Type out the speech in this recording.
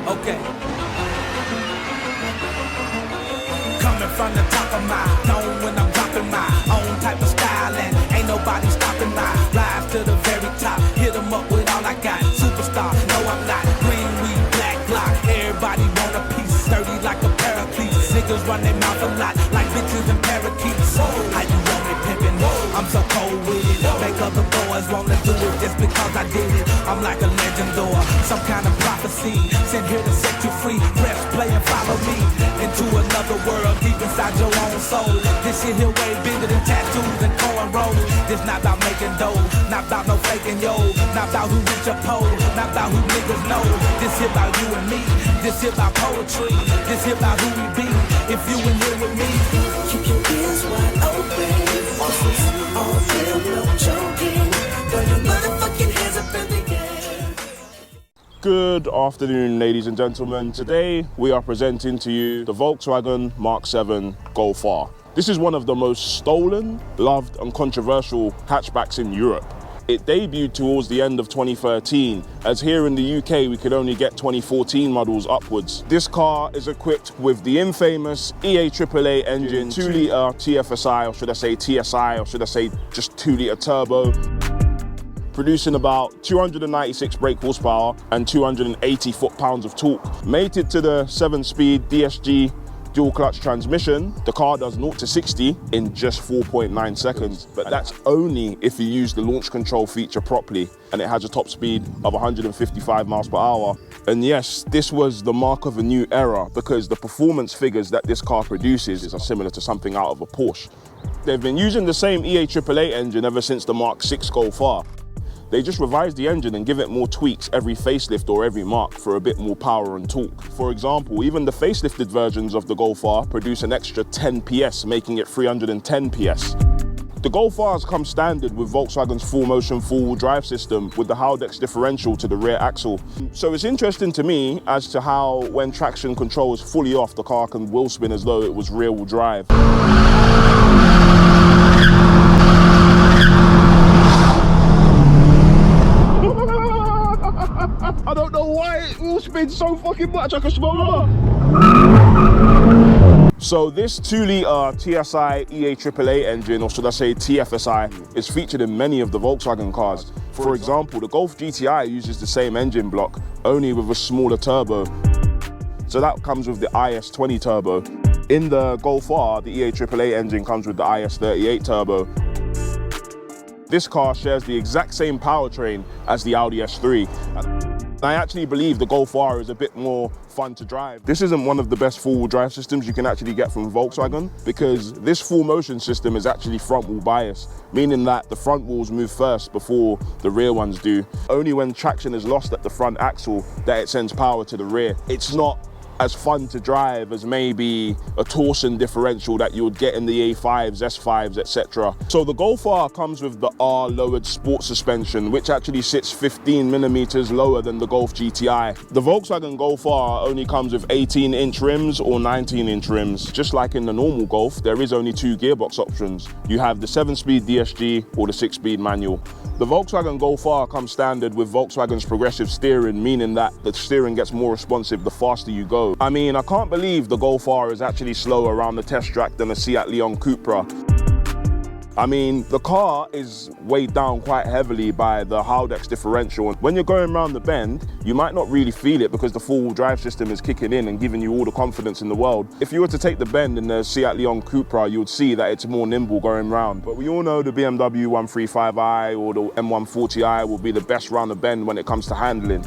Okay. Coming from the top of my dome when I'm dropping my own type of style, and ain't nobody stopping my rise to the very top. Hit 'em up with all I got. Superstar, no I'm not. Green weed, black block. Everybody want a piece. Sturdy like a paraclete. Niggas run their mouth a lot like bitches and parakeets. How you want me pimpin'? I'm so cold with it. Make other boys wanna do it just because I did it. I'm like a legend or some kind of prophecy. Sent here to set you free. Press play and follow me into another world deep inside your own soul. This shit here way bigger than tattoos and cornrows. This not about making dough, not about no faking yo, not about who reach a pole, not about who niggas know. This here about you and me. This here about poetry. This here about who we be. If you in here with me, keep your ears wide open. All real, no joking. Throw your motherfucking hands up in the air. Good afternoon, ladies and gentlemen. Today we are presenting to you the Volkswagen Mk7 Golf R. This is one of the most stolen, loved and controversial hatchbacks in Europe. It debuted towards the end of 2013, as here in the UK we could only get 2014 models upwards. This car is equipped with the infamous EA888 engine, 2-litre TFSI, or should I say TSI, or should I say just 2-litre turbo, producing about 296 brake horsepower and 280 foot-pounds of torque. Mated to the 7-speed DSG dual clutch transmission, the car does 0 to 60 in just 4.9 seconds, but that's only if you use the launch control feature properly, and it has a top speed of 155 miles per hour. And yes, this was the mark of a new era, because the performance figures that this car produces are similar to something out of a Porsche. They've been using the same EA888 engine ever since the Mk7 Golf R. They just revised the engine and give it more tweaks every facelift or every mark for a bit more power and torque. For example, even the facelifted versions of the Golf R produce an extra 10 PS, making it 310 PS. The Golf R's come standard with Volkswagen's 4Motion four-wheel drive system with the Haldex differential to the rear axle. So it's interesting to me as to how, when traction control is fully off, the car can wheel spin as though it was rear-wheel drive. I don't know why it will spin so fucking much, I can smell it. So this 2-litre TSI EA888 engine, or should I say TFSI, is featured in many of the Volkswagen cars. For example, the Golf GTI uses the same engine block, only with a smaller turbo. So that comes with the IS20 turbo. In the Golf R, the EA888 engine comes with the IS38 turbo. This car shares the exact same powertrain as the Audi S3. I actually believe the Golf R is a bit more fun to drive. This isn't one of the best four-wheel drive systems you can actually get from Volkswagen, because this 4Motion system is actually front-wheel bias, meaning that the front wheels move first before the rear ones do. Only when traction is lost at the front axle that it sends power to the rear. It's not as fun to drive as maybe a Torsen differential that you would get in the A5s, S5s, etc. So the Golf R comes with the R lowered sport suspension, which actually sits 15mm lower than the Golf GTI. The Volkswagen Golf R only comes with 18-inch rims or 19-inch rims. Just like in the normal Golf, there is only 2 gearbox options. You have the 7-speed DSG or the 6-speed manual. The Volkswagen Golf R comes standard with Volkswagen's progressive steering, meaning that the steering gets more responsive the faster you go. I mean, I can't believe the Golf R is actually slower around the test track than a Seat Leon Cupra. I mean, the car is weighed down quite heavily by the Haldex differential. When you're going around the bend, you might not really feel it because the four-wheel drive system is kicking in and giving you all the confidence in the world. If you were to take the bend in the Seat Leon Cupra, you would see that it's more nimble going round. But we all know the BMW 135i or the M140i will be the best round the bend when it comes to handling.